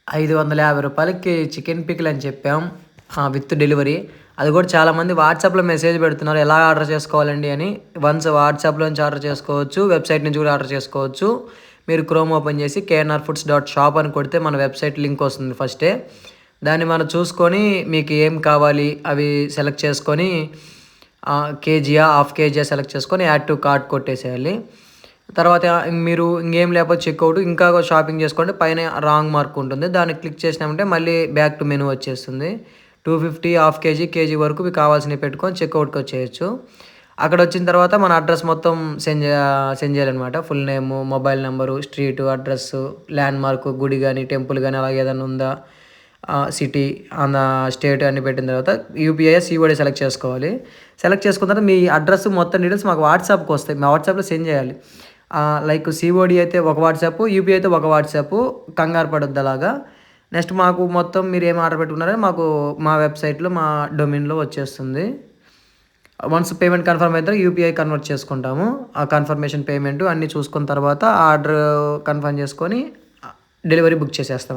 రూ. 550కి chicken pickle అని చెప్పాం. With delivery. అది కూడా చాలామంది వాట్సాప్‌లో మెసేజ్ పెడుతున్నారు. ఎలా ఆర్డర్ చేసుకోవాలండి అని. వన్స్ వాట్సాప్‌లో నుంచి ఆర్డర్ చేసుకోవచ్చు. వెబ్‌సైట్ నుంచి కూడా ఆర్డర్ చేసుకోవచ్చు. మీరు క్రోమ్ ఓపెన్ చేసి knrfoods.shop అని కొడితే మన వెబ్‌సైట్ లింక్ వస్తుంది ఫస్టే. దాన్ని మనం చూసుకొని మీకు ఏం కావాలి అవి సెలెక్ట్ చేసుకొని కేజీయా, హాఫ్ కేజీయా సెలెక్ట్ చేసుకొని యాడ్ టు కార్ట్ కొట్టేసేయాలి. తర్వాత మీరు ఇంకేం లేకపోతే చెక్‌ఔట్ ఇంకా షాపింగ్ చేసుకోండి. పైన రాంగ్ మార్క్ ఉంటుంది. దాన్ని క్లిక్ చేసినామంటే మళ్ళీ బ్యాక్ టు మెనూ వచ్చేస్తుంది. 250, హాఫ్ కేజీ, కేజీ వరకు మీకు కావాల్సినవి పెట్టుకొని చెక్‌ఔట్‌కి వచ్చేయచ్చు. అక్కడ వచ్చిన తర్వాత మన అడ్రస్ మొత్తం సెండ్ చేయాలనమాట. Full name, mobile number, street, address, landmark, గుడి గాని, టెంపుల్ గాని అలాగ ఏదైనా ఉందా, సిటీ, స్టేట్ అన్నీ పెట్టిన తర్వాత యూపీఐ, సీఓడీ సెలెక్ట్ చేసుకోవాలి. సెలెక్ట్ చేసుకున్న తర్వాత మీ అడ్రస్ మొత్తం డీటెయిల్స్ మాకు వాట్సాప్‌కి వస్తాయి. మా వాట్సాప్‌లో సెండ్ చేయాలి. లైక్ సీఓడీ అయితే ఒక వాట్సాపు, యూపీఐ అయితే ఒక వాట్సాపు, కంగారు పడొద్దు అలాగా. నెక్స్ట్ మాకు మొత్తం మీరు ఏం ఆర్డర్ పెట్టుకున్నారో మాకు మా వెబ్‌సైట్‌లో మా డొమైన్‌లో వచ్చేస్తుంది. వన్స్ పేమెంట్ కన్ఫర్మ్ అయితే యూపీఐ కన్వర్ట్ చేసుకుంటాము. ఆ కన్ఫర్మేషన్ పేమెంట్ అన్నీ చూసుకున్న తర్వాత ఆర్డర్ కన్ఫర్మ్ చేసుకొని డెలివరీ బుక్ చేసేస్తాం.